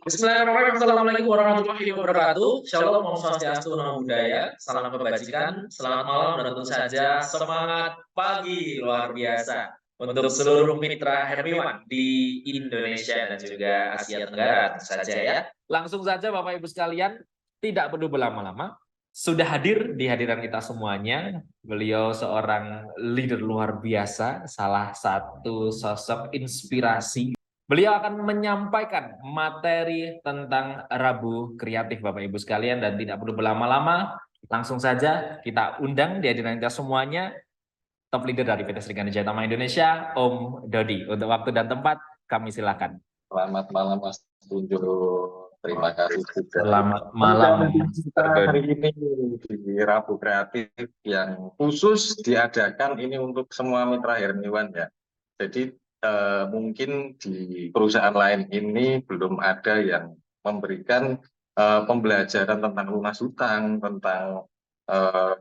Bismillahirrahmanirrahim. Assalamualaikum warahmatullahi wabarakatuh. Shalom, Om Swastiastu, Namo Buddhaya. Salam kebajikan, selamat malam, dan tentu saja semangat pagi luar biasa untuk seluruh mitra Hermiwan di Indonesia dan juga Asia Tenggara tentu saja ya. Langsung saja Bapak Ibu sekalian, tidak perlu berlama-lama, sudah hadir di hadiran kita semuanya. Beliau seorang leader luar biasa, salah satu sosok inspirasi. Beliau akan menyampaikan materi tentang Rabu Kreatif Bapak Ibu sekalian, dan tidak perlu berlama-lama, langsung saja kita undang di hadiran kita semuanya top leader dari PT Serikandi Jatama Indonesia, Om Dodi. Untuk waktu dan tempat kami silakan. Selamat malam Mas Tunjo. Terima kasih sudah Selamat malam kita hari ini di Rabu Kreatif yang khusus diadakan ini untuk semua mitra Hermiwan ya. Jadi mungkin di perusahaan lain ini belum ada yang memberikan pembelajaran tentang lunas hutang, tentang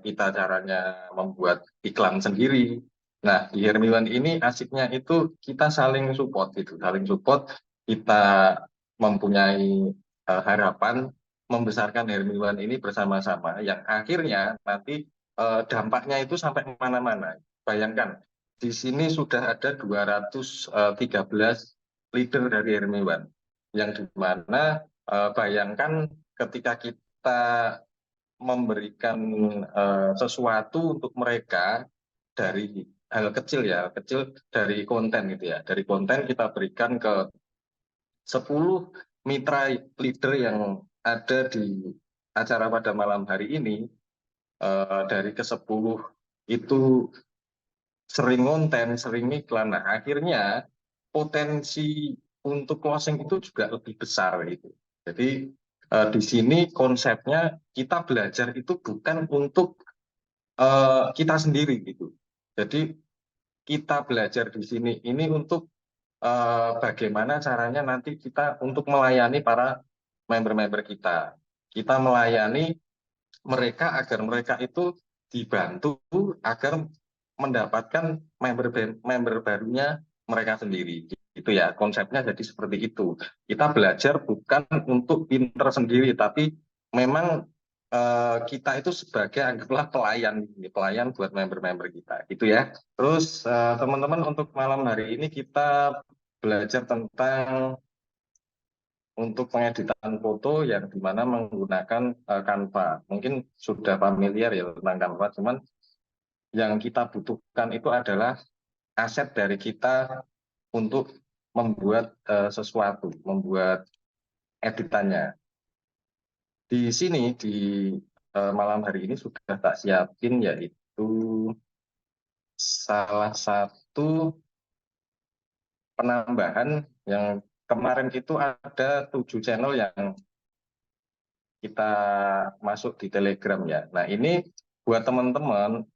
kita caranya membuat iklan sendiri. Nah, di Hermiwan ini asiknya itu kita saling support gitu, saling support. Kita mempunyai harapan membesarkan Hermiwan ini bersama-sama, yang akhirnya nanti dampaknya itu sampai kemana-mana. Bayangkan, di sini sudah ada 213 leader dari Hermiwan, yang dimana bayangkan ketika kita memberikan sesuatu untuk mereka dari hal kecil ya, kecil dari konten gitu ya. Dari konten kita berikan ke 10 mitra leader yang ada di acara pada malam hari ini. Dari ke-10 itu sering konten, sering iklan. Nah, akhirnya potensi untuk closing itu juga lebih besar gitu. Jadi di sini konsepnya kita belajar itu bukan untuk kita sendiri gitu. Jadi kita belajar di sini ini untuk bagaimana caranya nanti kita untuk melayani para member-member kita. Kita melayani mereka agar mereka itu dibantu agar mendapatkan member barunya mereka sendiri. Itu ya, konsepnya jadi seperti itu. Kita belajar bukan untuk pinter sendiri, tapi memang kita itu sebagai anggaplah pelayan buat member-member kita, gitu ya. Terus teman-teman, untuk malam hari ini kita belajar tentang untuk pengeditan foto yang dimana menggunakan Canva. Mungkin sudah familiar ya tentang Canva, cuman yang kita butuhkan itu adalah aset dari kita untuk membuat sesuatu, membuat editannya. Di sini di malam hari ini sudah tak siapin, yaitu salah satu penambahan yang kemarin itu ada 7 channel yang kita masuk di Telegram ya. Nah, ini buat teman-teman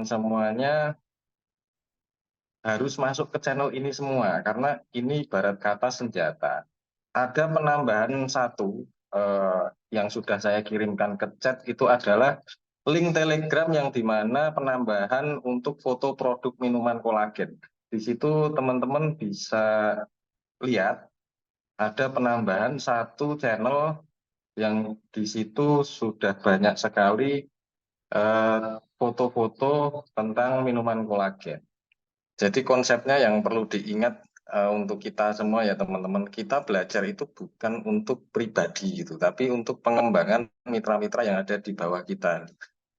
semuanya harus masuk ke channel ini semua, karena ini ibarat kata senjata. Ada penambahan satu yang sudah saya kirimkan ke chat, itu adalah link Telegram yang dimana penambahan untuk foto produk minuman kolagen. Di situ teman-teman bisa lihat ada penambahan satu channel yang di situ sudah banyak sekali foto-foto tentang minuman kolagen. Jadi konsepnya yang perlu diingat untuk kita semua ya teman-teman, kita belajar itu bukan untuk pribadi gitu, tapi untuk pengembangan mitra-mitra yang ada di bawah kita.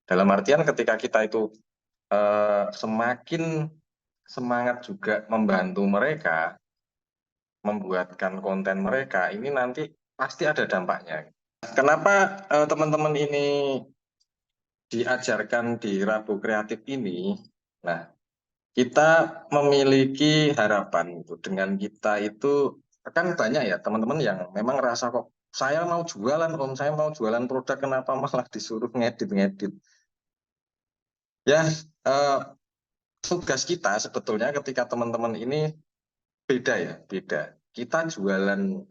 Dalam artian ketika kita itu semakin semangat juga membantu mereka, membuatkan konten mereka, ini nanti pasti ada dampaknya. Kenapa teman-teman ini diajarkan di Rabu Kreatif ini? Nah, kita memiliki harapan itu dengan kita itu, kan banyak ya teman-teman yang memang rasa kok saya mau jualan Om, saya mau jualan produk, kenapa malah disuruh ngedit-ngedit. Ya, tugas kita sebetulnya ketika teman-teman ini beda ya, beda. Kita jualan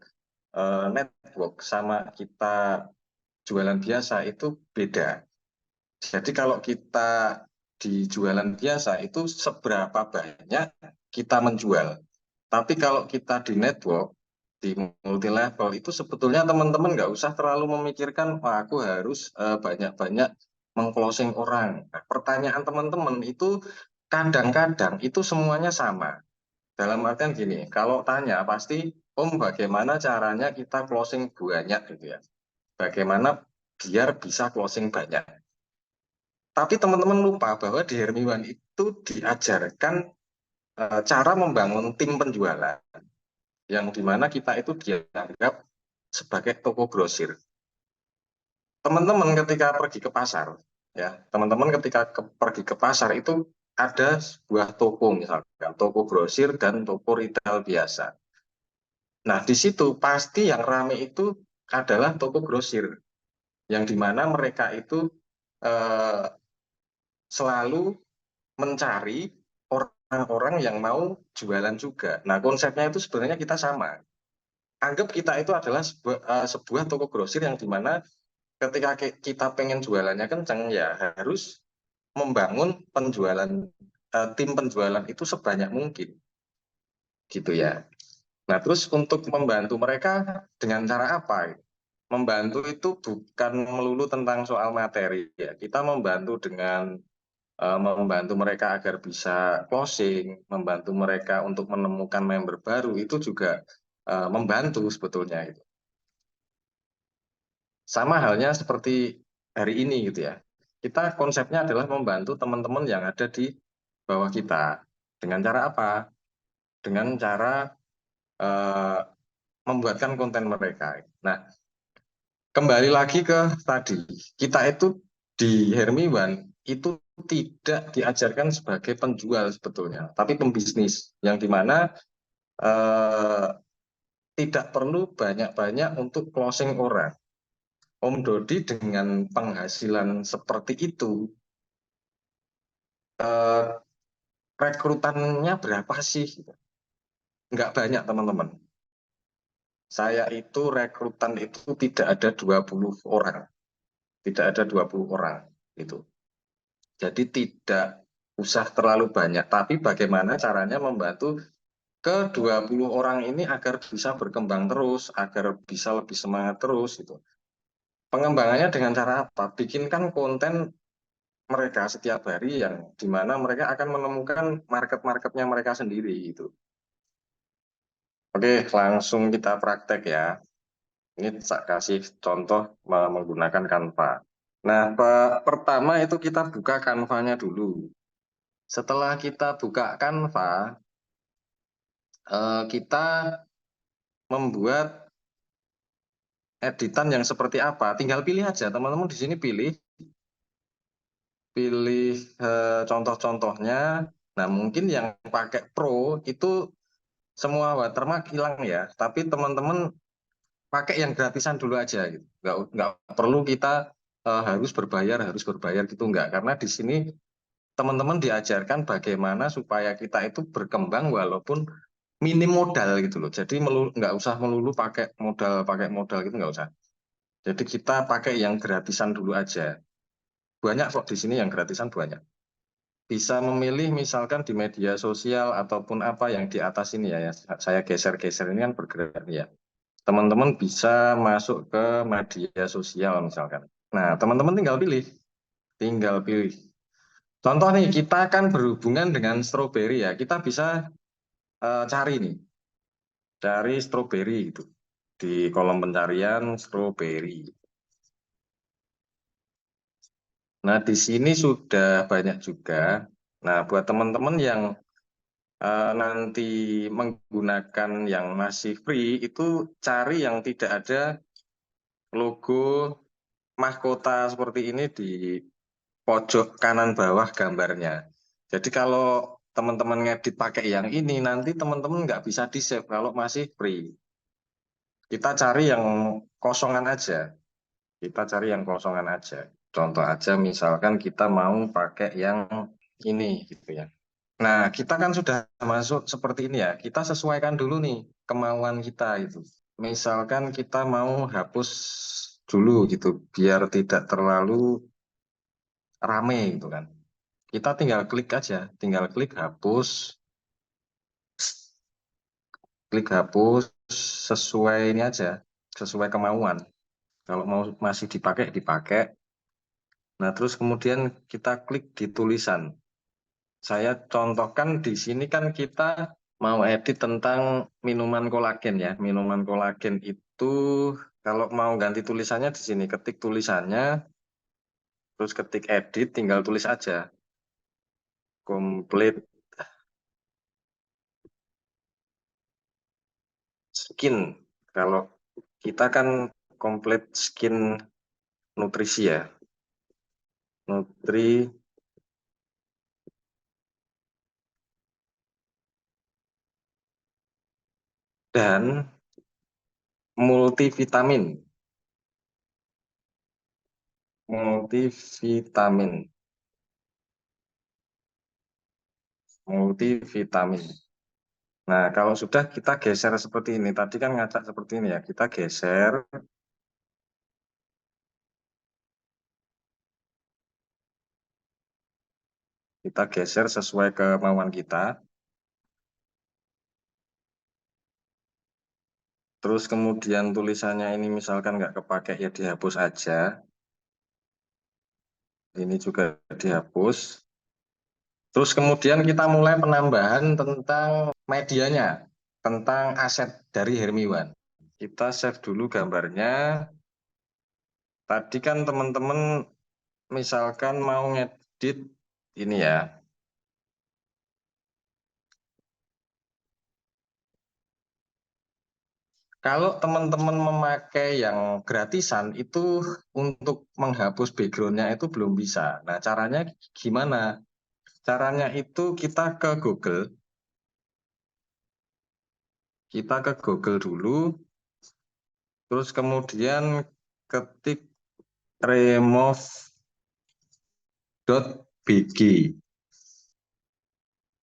network sama kita jualan biasa itu beda. Jadi kalau kita di jualan biasa itu seberapa banyak kita menjual. Tapi kalau kita di network, di multi level itu sebetulnya teman-teman nggak usah terlalu memikirkan, wah aku harus banyak-banyak mengclosing orang. Nah, pertanyaan teman-teman itu kadang-kadang itu semuanya sama. Dalam artian gini, kalau tanya pasti, Om bagaimana caranya kita closing banyak gitu ya. Bagaimana biar bisa closing banyak. Tapi teman-teman lupa bahwa di Hermiwan itu diajarkan cara membangun tim penjualan yang dimana kita itu dianggap sebagai toko grosir. Teman-teman ketika pergi ke pasar, ya, teman-teman ketika pergi ke pasar itu ada sebuah toko misalkan, toko grosir dan toko retail biasa. Nah, di situ pasti yang ramai itu adalah toko grosir, yang dimana mereka itu eh, selalu mencari orang-orang yang mau jualan juga. Nah, konsepnya itu sebenarnya kita sama. Anggap kita itu adalah sebuah toko grosir yang dimana ketika kita pengen jualannya kenceng ya harus membangun penjualan tim penjualan itu sebanyak mungkin gitu ya. Nah, terus untuk membantu mereka dengan cara apa? Membantu itu bukan melulu tentang soal materi ya. Kita membantu dengan membantu mereka agar bisa closing, membantu mereka untuk menemukan member baru itu juga membantu sebetulnya itu. Sama halnya seperti hari ini gitu ya. Kita konsepnya adalah membantu teman-teman yang ada di bawah kita. Dengan cara apa? Dengan cara eh, membuatkan konten mereka. Nah, kembali lagi ke tadi, kita itu di Hermiwan itu tidak diajarkan sebagai penjual sebetulnya, tapi pembisnis yang dimana eh, tidak perlu banyak-banyak untuk closing orang. Om Dodi dengan penghasilan seperti itu, eh, rekrutannya berapa sih? Nggak banyak teman-teman. Saya itu rekrutan itu tidak ada 20 orang. Tidak ada 20 orang. Gitu. Jadi tidak usah terlalu banyak. Tapi bagaimana caranya membantu ke 20 orang ini agar bisa berkembang terus, agar bisa lebih semangat terus. Gitu. Pengembangannya dengan cara apa? Bikinkan konten mereka setiap hari yang dimana mereka akan menemukan market-marketnya mereka sendiri itu. Oke, langsung kita praktek ya. Ini saya kasih contoh menggunakan Canva. Nah, pertama itu kita buka Canva-nya dulu. Setelah kita buka Canva, kita membuat editan yang seperti apa. Tinggal pilih aja, teman-teman di sini pilih, pilih contoh-contohnya. Nah, mungkin yang pakai Pro itu semua watermark hilang ya, tapi teman-teman pakai yang gratisan dulu aja gitu. Nggak perlu kita harus berbayar gitu nggak. Karena di sini teman-teman diajarkan bagaimana supaya kita itu berkembang walaupun minim modal gitu loh. Jadi nggak usah melulu pakai modal gitu nggak usah. Jadi kita pakai yang gratisan dulu aja. Banyak kok di sini yang gratisan banyak. Bisa memilih misalkan di media sosial ataupun apa yang di atas ini ya. Saya geser-geser ini kan bergerak ya. Teman-teman bisa masuk ke media sosial misalkan. Nah, teman-teman tinggal pilih. Contoh nih, kita akan berhubungan dengan stroberi ya. Kita bisa cari nih, cari stroberi gitu di kolom pencarian stroberi. Nah, di sini sudah banyak juga. Nah, buat teman-teman yang nanti menggunakan yang masih free, itu cari yang tidak ada logo mahkota seperti ini di pojok kanan bawah gambarnya. Jadi kalau teman-teman ngedit pakai yang ini, nanti teman-teman nggak bisa di-save kalau masih free. Kita cari yang kosongan aja. Kita cari yang kosongan aja. Contoh aja misalkan kita mau pakai yang ini gitu ya. Nah, kita kan sudah masuk seperti ini ya. Kita sesuaikan dulu nih kemauan kita itu. Misalkan kita mau hapus dulu gitu biar tidak terlalu rame gitu kan. Kita tinggal klik aja, tinggal klik hapus, sesuai ini aja, sesuai kemauan. Kalau mau masih dipakai, dipakai. Nah, terus kemudian kita klik di tulisan. Saya contohkan di sini kan kita mau edit tentang minuman kolagen ya. Minuman kolagen itu kalau mau ganti tulisannya di sini, ketik tulisannya, terus ketik edit, tinggal tulis aja. Complete skin. Kalau kita kan complete skin nutrisi ya. Nutri dan multivitamin. Multivitamin. Multivitamin. Nah, kalau sudah kita geser seperti ini. Tadi kan ngacak seperti ini ya. Kita geser. Kita geser sesuai kemauan kita. Terus kemudian tulisannya ini misalkan nggak kepake ya dihapus aja. Ini juga dihapus. Terus kemudian kita mulai penambahan tentang medianya. Tentang aset dari Hermiwan. Kita save dulu gambarnya. Tadi kan teman-teman misalkan mau ngedit ini ya. Kalau teman-teman memakai yang gratisan itu untuk menghapus backgroundnya itu belum bisa. Nah, caranya gimana? Caranya itu kita ke Google dulu, terus kemudian ketik remove.bg.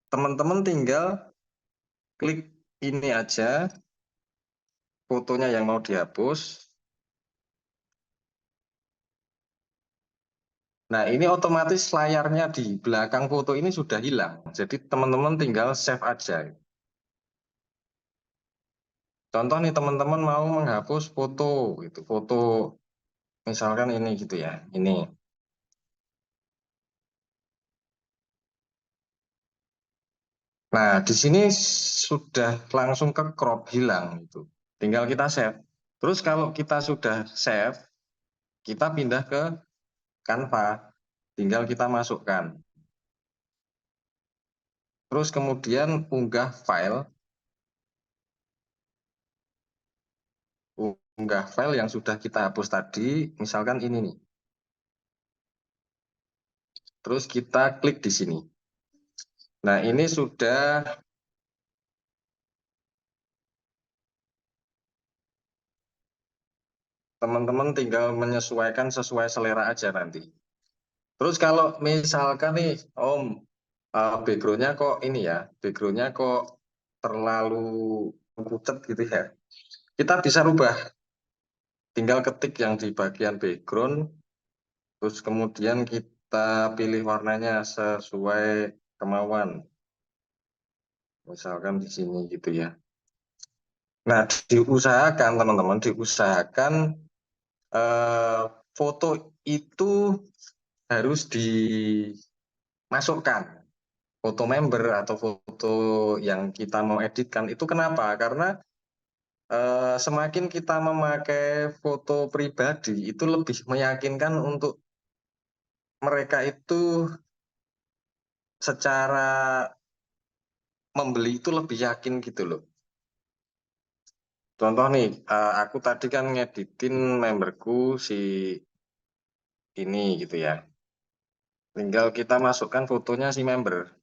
Teman-teman tinggal klik ini aja, fotonya yang mau dihapus. Nah, ini otomatis layarnya di belakang foto ini sudah hilang. Jadi teman-teman tinggal save aja. Contoh nih teman-teman mau menghapus foto, gitu. Foto misalkan ini gitu ya, ini. Nah, di sini sudah langsung ke crop hilang itu. Tinggal kita save. Terus kalau kita sudah save, kita pindah ke Canva. Tinggal kita masukkan. Terus kemudian unggah file yang sudah kita hapus tadi, misalkan ini nih. Terus kita klik di sini. Nah, ini sudah teman-teman tinggal menyesuaikan sesuai selera aja nanti. Terus kalau misalkan nih, Om, backgroundnya kok ini ya, backgroundnya kok terlalu pucat gitu ya. Kita bisa rubah, tinggal ketik yang di bagian background, terus kemudian kita pilih warnanya sesuai kemauan. Misalkan di sini gitu ya. Nah, diusahakan teman-teman, diusahakan eh, foto itu harus dimasukkan. Foto member atau foto yang kita mau editkan itu kenapa? Karena semakin kita memakai foto pribadi itu lebih meyakinkan untuk mereka itu secara membeli itu lebih yakin gitu loh. Contoh nih, aku tadi kan ngeditin memberku si ini gitu ya. Tinggal kita masukkan fotonya si member.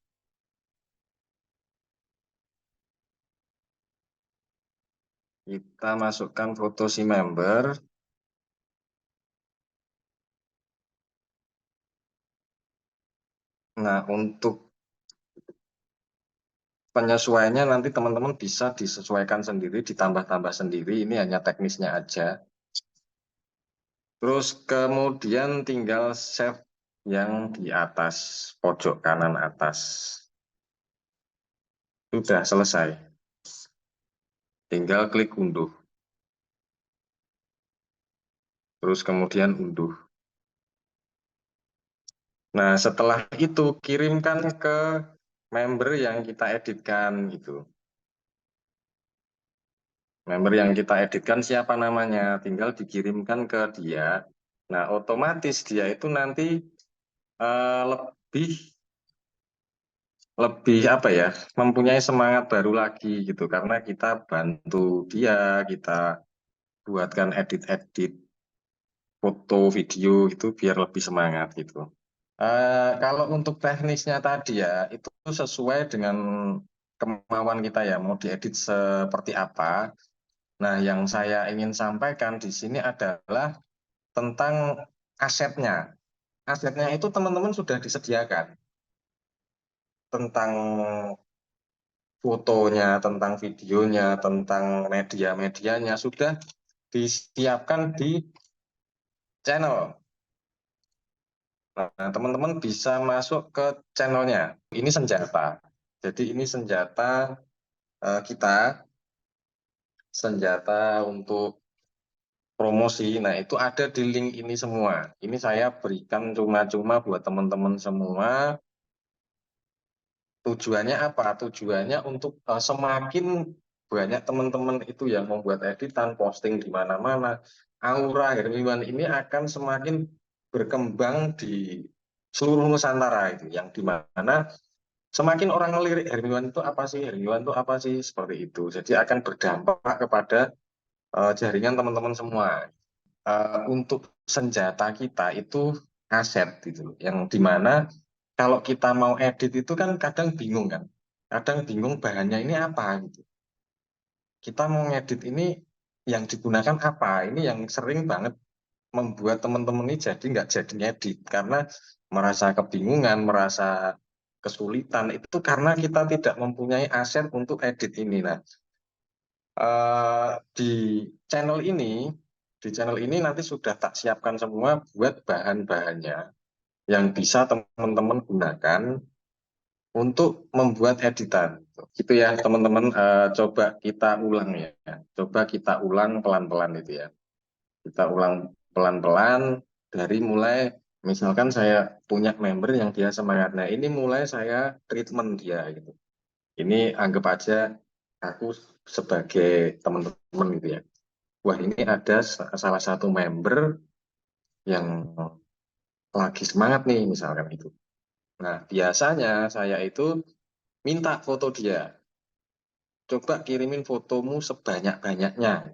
Kita masukkan foto si member. Nah, untuk penyesuaiannya nanti teman-teman bisa disesuaikan sendiri, ditambah-tambah sendiri. Ini hanya teknisnya aja. Terus kemudian tinggal save yang di atas, pojok kanan atas. Sudah selesai. Tinggal klik unduh. Terus kemudian unduh. Nah, setelah itu kirimkan ke member yang kita editkan gitu. Member yang kita editkan siapa namanya, tinggal dikirimkan ke dia. Nah, otomatis dia itu nanti lebih lebih apa ya, mempunyai semangat baru lagi gitu karena kita bantu dia, kita buatkan edit-edit foto, video gitu biar lebih semangat gitu. Kalau untuk teknisnya tadi ya, itu sesuai dengan kemauan kita ya, mau diedit seperti apa. Nah, yang saya ingin sampaikan di sini adalah tentang asetnya. Asetnya itu teman-teman sudah disediakan tentang fotonya, tentang videonya, tentang media-medianya sudah disiapkan di channel. Nah, teman-teman bisa masuk ke channelnya. Ini senjata. Jadi ini senjata kita, senjata untuk promosi. Nah, itu ada di link ini semua. Ini saya berikan cuma-cuma buat teman-teman semua. Tujuannya apa? Tujuannya untuk semakin banyak teman-teman itu yang membuat editan, posting di mana-mana. Aura Hermiwan ini akan semakin berkembang di seluruh Nusantara itu, yang di mana semakin orang melirik Hermiwan itu apa sih, Hermiwan itu apa sih, seperti itu. Jadi akan berdampak kepada jaringan teman-teman semua. Untuk senjata kita itu aset gitu, yang dimana kalau kita mau edit itu kan kadang bingung kan, kadang bingung bahannya ini apa gitu. Kita mau ngedit ini yang digunakan apa, ini yang sering banget membuat teman-teman ini jadi nggak jadi ngedit karena merasa kebingungan, merasa kesulitan itu karena kita tidak mempunyai aset untuk edit ini. Nah, di channel ini, nanti sudah tak siapkan semua buat bahan-bahannya yang bisa teman-teman gunakan untuk membuat editan. Gitu ya teman-teman. Coba kita ulang ya. Coba kita ulang pelan-pelan itu ya. Kita ulang pelan-pelan dari mulai misalkan saya punya member yang dia semangat. Nah, ini mulai saya treatment dia gitu. Ini anggap aja aku sebagai teman-teman gitu ya. Wah, ini ada salah satu member yang lagi semangat nih misalkan itu. Nah, biasanya saya itu minta foto dia. Coba kirimin fotomu sebanyak-banyaknya.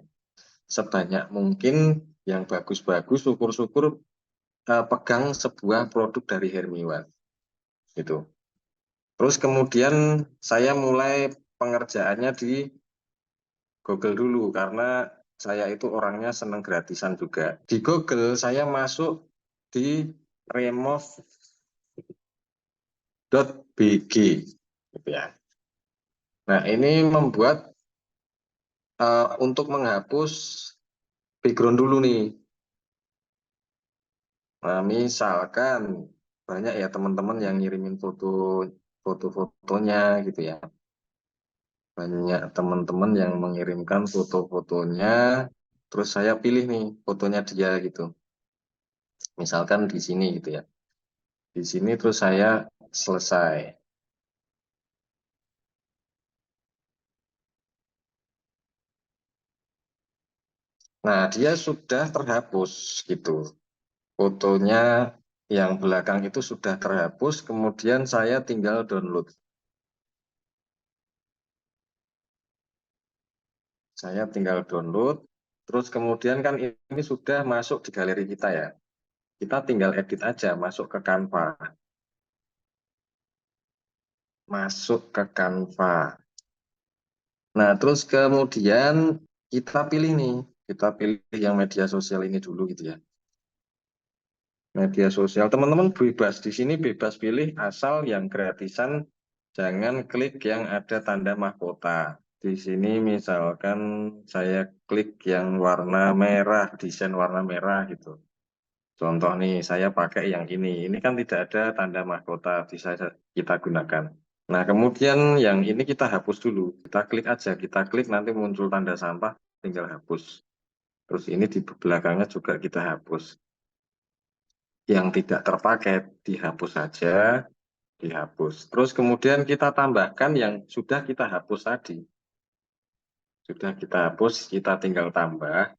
Sebanyak mungkin yang bagus-bagus, syukur-syukur pegang sebuah produk dari Hermiwan. Gitu. Terus kemudian saya mulai pengerjaannya di Google dulu karena saya itu orangnya senang gratisan juga. Di Google saya masuk di remove.bg gitu ya. Nah, ini membuat untuk menghapus background dulu nih. Nah, misalkan banyak ya teman-teman yang ngirimin foto-fotonya gitu ya. Banyak teman-teman yang mengirimkan foto-fotonya, terus saya pilih nih fotonya dia gitu. Misalkan di sini gitu ya. Di sini terus saya selesai. Nah, dia sudah terhapus gitu. Fotonya yang belakang itu sudah terhapus, kemudian saya tinggal download. Saya tinggal download, terus kemudian kan ini sudah masuk di galeri kita ya. Kita tinggal edit aja, masuk ke Canva. Masuk ke Canva. Nah, terus kemudian kita pilih nih, kita pilih yang media sosial ini dulu gitu ya. Media sosial, teman-teman bebas, di sini bebas pilih asal yang gratisan, jangan klik yang ada tanda mahkota. Di sini misalkan saya klik yang warna merah, desain warna merah gitu. Contoh nih, saya pakai yang ini kan tidak ada tanda mahkota, bisa kita gunakan. Nah, kemudian yang ini kita hapus dulu. Kita klik aja, kita klik nanti muncul tanda sampah, tinggal hapus. Terus ini di belakangnya juga kita hapus. Yang tidak terpakai dihapus saja, dihapus. Terus kemudian kita tambahkan yang sudah kita hapus tadi. Sudah kita hapus, kita tinggal tambah.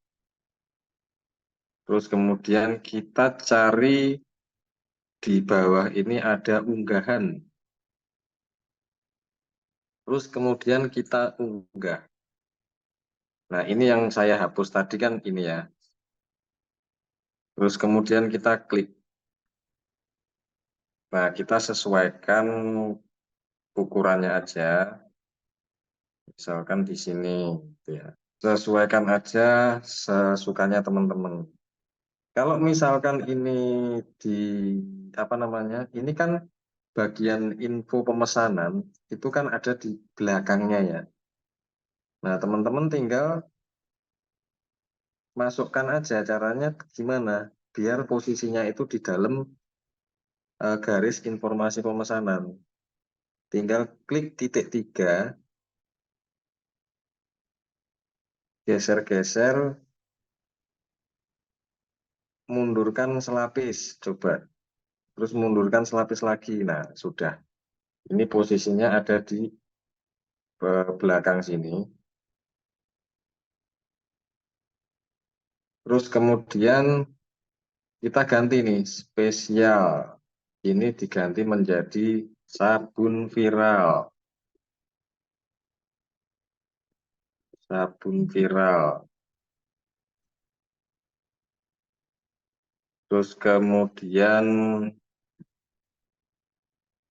Terus kemudian kita cari di bawah ini ada unggahan. Terus kemudian kita unggah. Nah, ini yang saya hapus tadi kan ini ya. Terus kemudian kita klik. Nah, kita sesuaikan ukurannya aja. Misalkan di sini, gitu ya. Sesuaikan aja sesukanya teman-teman. Kalau misalkan ini di apa namanya? Ini kan bagian info pemesanan itu kan ada di belakangnya ya. Nah, teman-teman tinggal masukkan aja caranya gimana biar posisinya itu di dalam garis informasi pemesanan. Tinggal klik titik 3, geser-geser, mundurkan selapis, coba. Terus mundurkan selapis lagi. Nah, sudah. Ini posisinya ada di belakang sini. Terus kemudian kita ganti nih, spesial. Ini diganti menjadi sabun viral. Sabun viral. Terus kemudian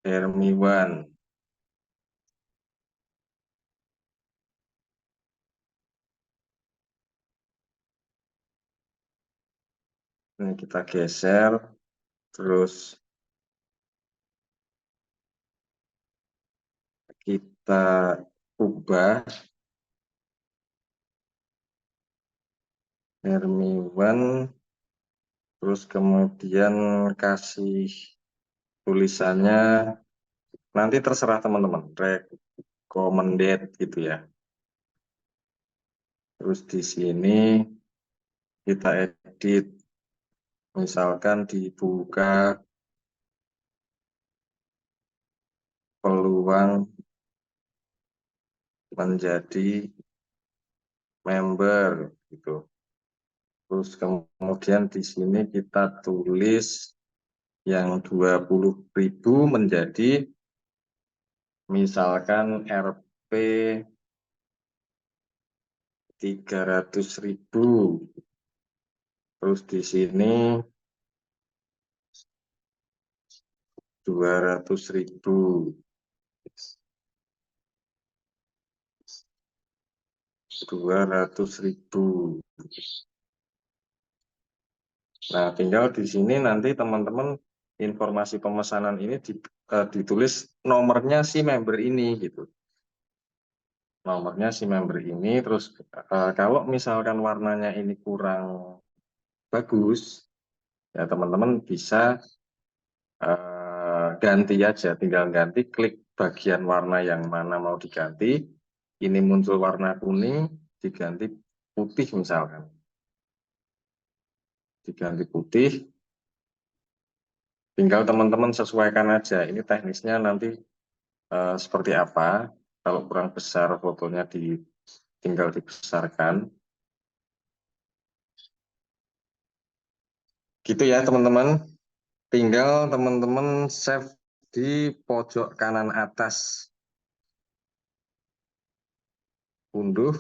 Hermiwan. Ini kita geser, terus kita ubah Hermiwan, terus kemudian kasih tulisannya, nanti terserah teman-teman, recommended gitu ya. Terus di sini kita edit, misalkan dibuka peluang menjadi member gitu. Terus kemudian di sini kita tulis yang 20.000 menjadi misalkan Rp 300.000. Terus di sini 200.000. 200.000. Nah, tinggal di sini nanti teman-teman informasi pemesanan ini ditulis nomornya si member ini gitu. Nomornya si member ini, terus kalau misalkan warnanya ini kurang bagus, ya teman-teman bisa ganti aja, tinggal ganti, klik bagian warna yang mana mau diganti. Ini muncul warna kuning, diganti putih misalkan. Diganti putih, tinggal teman-teman sesuaikan aja. Ini teknisnya nanti seperti apa. Kalau kurang besar fotonya tinggal dibesarkan. Gitu ya teman-teman. Tinggal teman-teman save di pojok kanan atas. Unduh.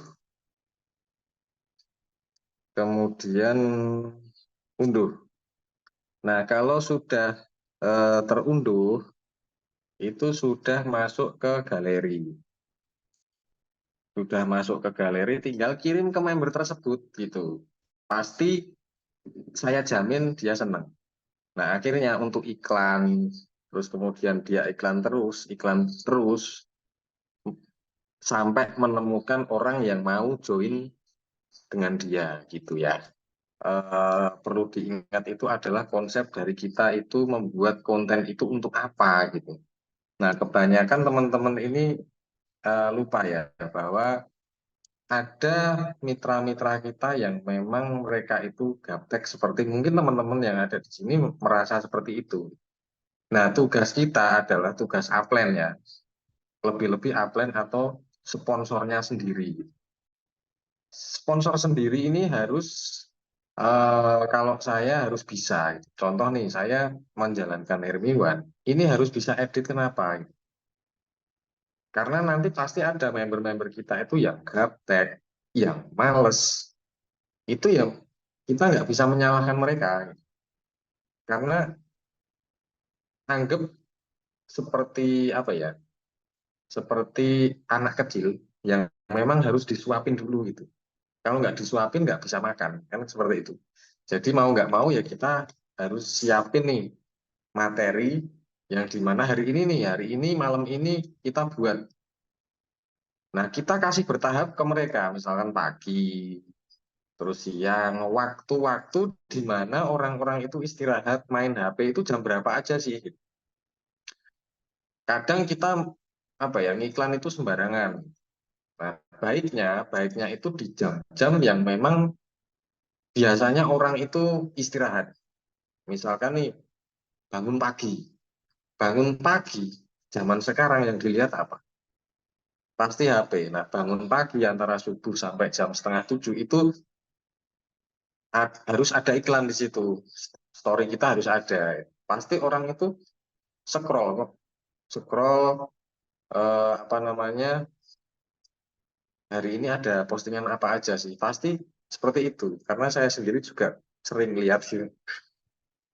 Kemudian unduh. Nah, kalau sudah terunduh, itu sudah masuk ke galeri. Sudah masuk ke galeri, tinggal kirim ke member tersebut gitu. Pasti saya jamin dia senang. Nah, akhirnya untuk iklan, terus kemudian dia iklan terus, sampai menemukan orang yang mau join dengan dia gitu ya. Perlu diingat itu adalah konsep dari kita itu membuat konten itu untuk apa gitu. Nah, kebanyakan teman-teman ini lupa ya bahwa ada mitra-mitra kita yang memang mereka itu gaptek seperti mungkin teman-teman yang ada di sini merasa seperti itu. Nah, tugas kita adalah tugas upline ya, lebih-lebih upline atau sponsornya sendiri. Sponsor sendiri ini harus kalau saya harus bisa. Contoh nih, saya menjalankan Hermiwan, ini harus bisa edit kenapa? Karena nanti pasti ada member-member kita itu yang gaptek, yang males. Itu ya kita nggak bisa menyalahkan mereka. Karena anggap seperti apa ya, seperti anak kecil yang memang harus disuapin dulu gitu. Kalau nggak disuapin nggak bisa makan, kan seperti itu. Jadi mau nggak mau ya kita harus siapin nih materi yang dimana hari ini malam ini kita buat. Nah kita kasih bertahap ke mereka, misalkan pagi, terus siang, waktu-waktu di mana orang-orang itu istirahat main HP itu jam berapa aja sih? Kadang kita apa ya ngiklan itu sembarangan. Nah, baiknya itu di jam-jam yang memang biasanya orang itu istirahat. Misalkan nih bangun pagi. Bangun pagi, zaman sekarang yang dilihat apa? Pasti HP. Nah, bangun pagi antara subuh sampai jam setengah tujuh itu harus ada iklan di situ. Story kita harus ada. Pasti orang itu scroll, scroll apa namanya, hari ini ada postingan apa aja sih. Pasti seperti itu. Karena saya sendiri juga sering lihat sih.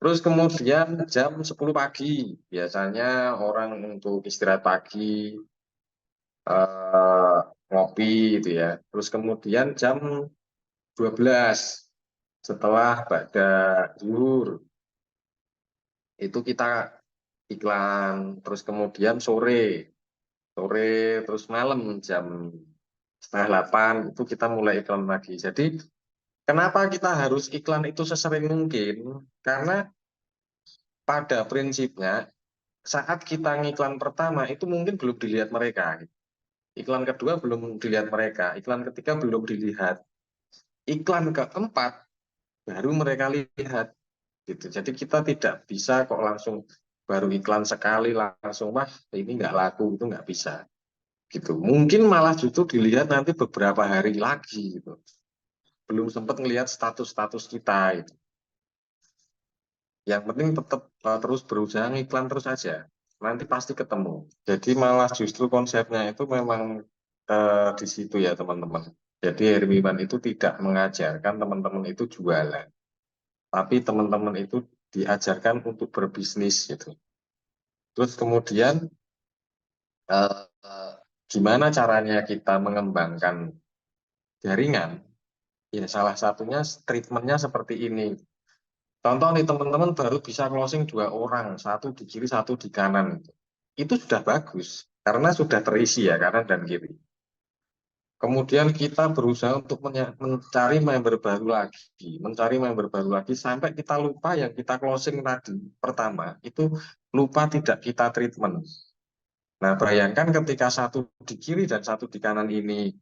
Terus kemudian jam 10 pagi, biasanya orang untuk istirahat pagi, eh, ngopi gitu ya. Terus kemudian jam 12 setelah pada zuhur itu kita iklan. Terus kemudian sore terus malam jam setengah 8 itu kita mulai iklan lagi. Jadi kenapa kita harus iklan itu sesering mungkin? Karena pada prinsipnya saat kita ngiklan pertama itu mungkin belum dilihat mereka. Iklan kedua belum dilihat mereka, iklan ketiga belum dilihat. Iklan keempat baru mereka lihat gitu. Jadi kita tidak bisa kok langsung baru iklan sekali langsung wah ini nggak laku itu nggak bisa gitu. Mungkin malah justru dilihat nanti beberapa hari lagi gitu. Belum sempat ngelihat status-status kita itu. Yang penting tetap terus berusaha ngiklan terus aja. Nanti pasti ketemu. Jadi malah justru konsepnya itu memang di situ ya teman-teman. Jadi Hermiwan itu tidak mengajarkan teman-teman itu jualan. Tapi teman-teman itu diajarkan untuk berbisnis gitu. Terus kemudian eh, eh, gimana caranya kita mengembangkan jaringan? Ya salah satunya treatmentnya seperti ini. Contoh nih teman-teman baru bisa closing 2 orang, satu di kiri, satu di kanan. Itu sudah bagus karena sudah terisi ya kanan dan kiri. Kemudian kita berusaha untuk mencari member baru lagi sampai kita lupa yang kita closing tadi pertama itu lupa tidak kita treatment. Nah, bayangkan ketika satu di kiri dan satu di kanan ini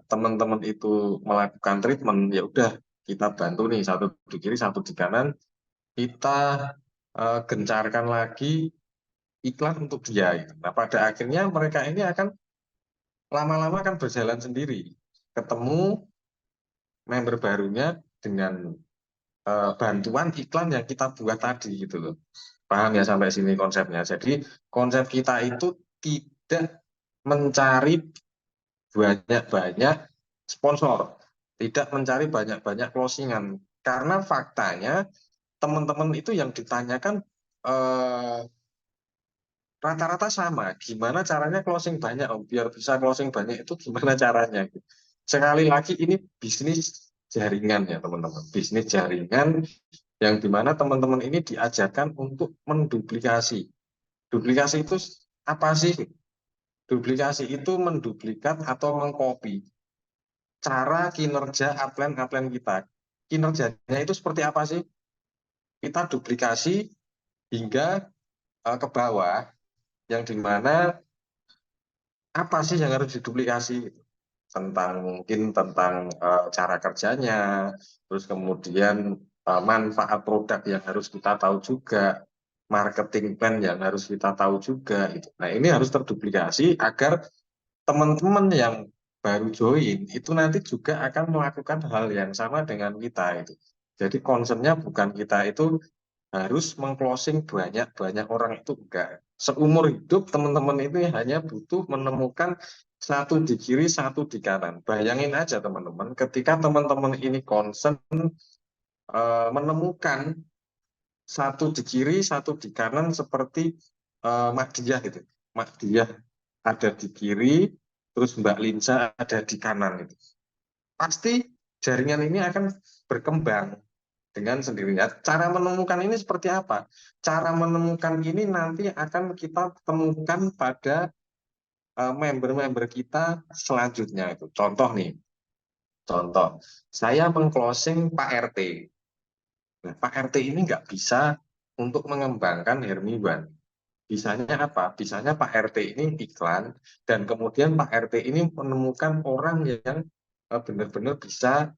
teman-teman itu melakukan treatment, ya udah kita bantu nih satu di kiri, satu di kanan, kita gencarkan lagi iklan untuk dia. Nah, pada akhirnya mereka ini akan lama-lama akan berjalan sendiri, ketemu member barunya dengan bantuan iklan yang kita buat tadi gitu loh. Paham ya sampai sini konsepnya. Jadi konsep kita itu tidak mencari banyak-banyak sponsor, tidak mencari banyak-banyak closingan. Karena faktanya teman-teman itu yang ditanyakan eh, rata-rata sama. Gimana caranya closing banyak, Om? Biar bisa closing banyak itu gimana caranya? Sekali lagi ini bisnis jaringan ya teman-teman. Bisnis jaringan yang dimana teman-teman ini diajarkan untuk menduplikasi. Duplikasi itu apa sih? Duplikasi itu menduplikat atau mengcopy cara kinerja upline-upline kita. Kinerjanya itu seperti apa sih? Kita duplikasi hingga ke bawah. yang dimana apa sih yang harus diduplikasi, tentang mungkin tentang cara kerjanya, terus kemudian manfaat produk yang harus kita tahu juga, marketing plan yang harus kita tahu juga gitu. Nah, ini harus terduplikasi agar teman-teman yang baru join itu nanti juga akan melakukan hal yang sama dengan kita itu. Jadi concernnya bukan kita itu harus mengclosing banyak-banyak orang, itu enggak. Seumur hidup teman-teman itu hanya butuh menemukan satu di kiri, satu di kanan. Bayangin aja teman-teman, ketika teman-teman ini concern menemukan satu di kiri, satu di kanan seperti Mak Diah gitu. Mak Diah ada di kiri, terus Mbak Linsa ada di kanan gitu. Pasti jaringan ini akan berkembang dengan sendirinya. Cara menemukan ini seperti apa? Cara menemukan ini nanti akan kita temukan pada member-member kita selanjutnya itu. Contoh nih, contoh. Saya mengclosing Pak RT. Nah, Pak RT ini nggak bisa untuk mengembangkan Hermiwan. Bisanya apa? Bisanya Pak RT ini iklan, dan kemudian Pak RT ini menemukan orang yang benar-benar bisa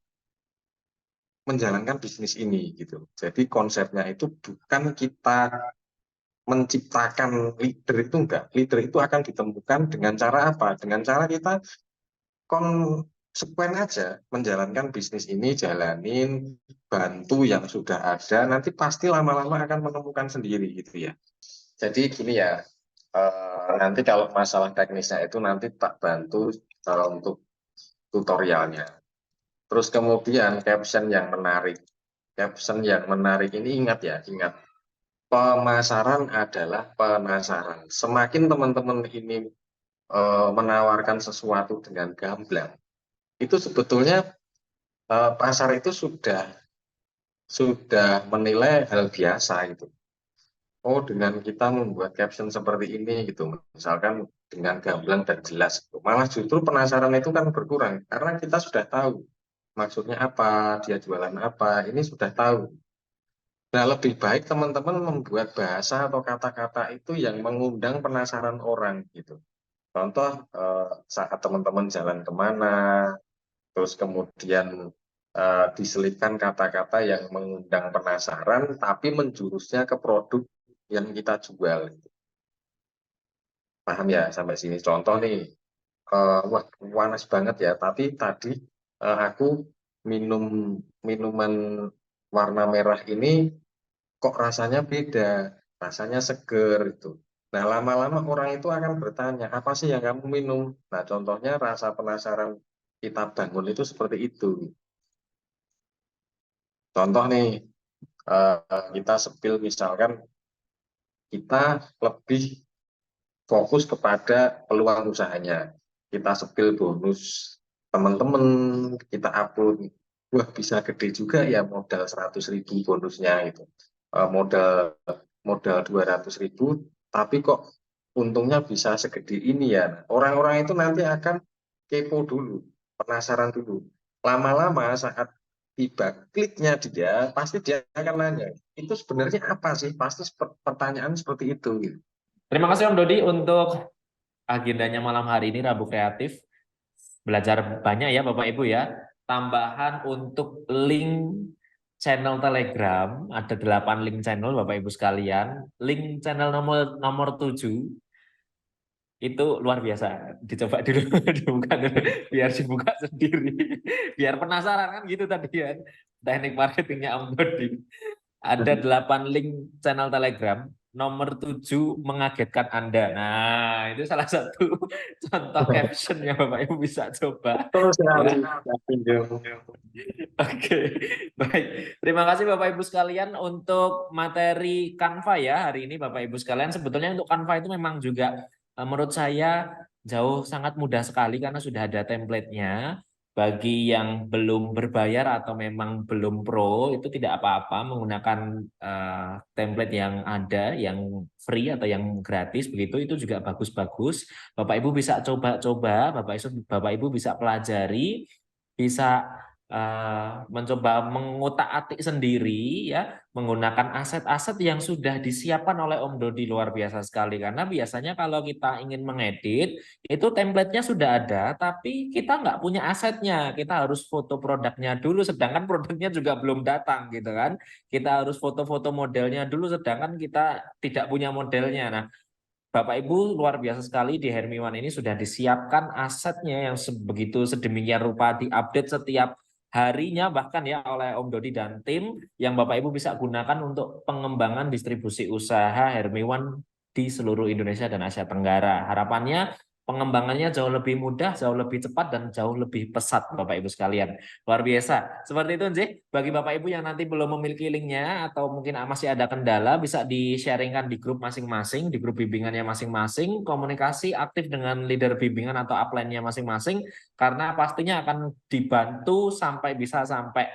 menjalankan bisnis ini gitu. Jadi konsepnya itu bukan kita menciptakan leader, itu enggak. Leader itu akan ditemukan dengan cara apa? Dengan cara kita konsekuen aja menjalankan bisnis ini, jalanin, bantu yang sudah ada, nanti pasti lama-lama akan menemukan sendiri gitu ya. Jadi gini ya, nanti kalau masalah teknisnya itu nanti tak bantu untuk tutorialnya. Terus kemudian caption yang menarik. Caption yang menarik ini ingat ya, ingat. Pemasaran adalah penasaran. Semakin teman-teman ini menawarkan sesuatu dengan gamblang, itu sebetulnya pasar itu sudah menilai hal biasa gitu. Oh, dengan kita membuat caption seperti ini gitu, misalkan dengan gamblang dan jelas, gitu. Malah justru penasaran itu kan berkurang karena kita sudah tahu maksudnya apa, dia jualan apa, ini sudah tahu. Nah, lebih baik teman-teman membuat bahasa atau kata-kata itu yang mengundang penasaran orang gitu. Contoh saat teman-teman jalan kemana, terus kemudian diselipkan kata-kata yang mengundang penasaran, tapi menjurusnya ke produk yang kita jual. Paham ya sampai sini? Contoh nih, wah panas banget ya, tapi tadi aku minum minuman warna merah ini kok rasanya beda, rasanya seger itu. Nah, lama-lama orang itu akan bertanya, apa sih yang kamu minum? Nah, contohnya rasa penasaran kita bangun itu seperti itu. Contoh nih, kita sepil misalkan kita lebih fokus kepada peluang usahanya. Kita sepil bonus teman-teman, kita upload, wah bisa gede juga ya modal 100.000 bonusnya itu. Modal modal 200.000, tapi kok untungnya bisa segede ini ya. Orang-orang itu nanti akan kepo dulu, penasaran dulu. Lama-lama saat tiba kliknya dia, pasti dia akan nanya, itu sebenarnya apa sih? Pasti pertanyaan seperti itu. Gitu. Terima kasih Om Dodi untuk agendanya malam hari ini Rabu Kreatif. Belajar banyak ya Bapak Ibu ya. Tambahan untuk link channel Telegram, ada 8 link channel Bapak Ibu sekalian. Link channel nomor nomor 7 itu luar biasa. Dicoba dulu, dibuka dulu, biar dibuka sendiri. Biar penasaran kan gitu tadi ya. Teknik marketingnya Om Dodi. Ada 8 link channel Telegram. Nomor 7 mengagetkan Anda. Nah, itu salah satu contoh caption yang Bapak Ibu bisa coba. Betul sekali. Ya. Oke, baik. Terima kasih Bapak Ibu sekalian untuk materi Canva ya hari ini Bapak Ibu sekalian. Sebetulnya untuk Canva itu memang juga menurut saya jauh sangat mudah sekali karena sudah ada template-nya. Bagi yang belum berbayar atau memang belum pro itu tidak apa-apa menggunakan template yang ada, yang free atau yang gratis begitu itu juga bagus-bagus. Bapak Ibu bisa coba-coba, Bapak Ibu bisa pelajari, bisa mencoba mengutak-atik sendiri ya, menggunakan aset-aset yang sudah disiapkan oleh Om Dodi luar biasa sekali. Karena biasanya kalau kita ingin mengedit itu template-nya sudah ada, tapi kita nggak punya asetnya. Kita harus foto produknya dulu, sedangkan produknya juga belum datang gitu kan. Kita harus foto-foto modelnya dulu, sedangkan kita tidak punya modelnya. Nah, Bapak Ibu luar biasa sekali di Hermiwan ini sudah disiapkan asetnya yang begitu sedemikian rupa diupdate setiap harinya bahkan ya oleh Om Dodi dan tim yang Bapak Ibu bisa gunakan untuk pengembangan distribusi usaha Hermiwan di seluruh Indonesia dan Asia Tenggara. Harapannya pengembangannya jauh lebih mudah, jauh lebih cepat dan jauh lebih pesat Bapak Ibu sekalian. Luar biasa. Seperti itu Nzih, bagi Bapak Ibu yang nanti belum memiliki linknya atau mungkin masih ada kendala bisa di-sharingkan di grup masing-masing, di grup bimbingannya masing-masing, komunikasi aktif dengan leader bimbingan atau upline-nya masing-masing karena pastinya akan dibantu sampai bisa sampai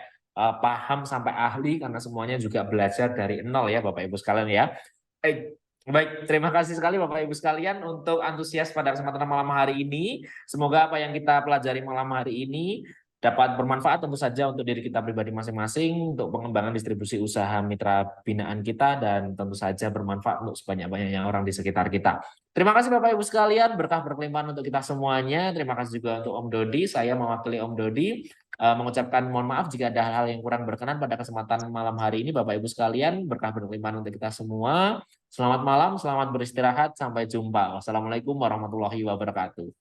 paham sampai ahli karena semuanya juga belajar dari nol ya Bapak Ibu sekalian ya. Baik, terima kasih sekali Bapak Ibu sekalian untuk antusias pada kesempatan malam hari ini. Semoga apa yang kita pelajari malam hari ini dapat bermanfaat tentu saja untuk diri kita pribadi masing-masing, untuk pengembangan distribusi usaha mitra binaan kita, dan tentu saja bermanfaat untuk sebanyak-banyaknya orang di sekitar kita. Terima kasih Bapak Ibu sekalian, berkah berkelimpahan untuk kita semuanya. Terima kasih juga untuk Om Dodi, saya mewakili Om Dodi mengucapkan mohon maaf jika ada hal-hal yang kurang berkenan pada kesempatan malam hari ini Bapak Ibu sekalian, berkah berkelimpahan untuk kita semua. Selamat malam, selamat beristirahat, sampai jumpa. Wassalamualaikum warahmatullahi wabarakatuh.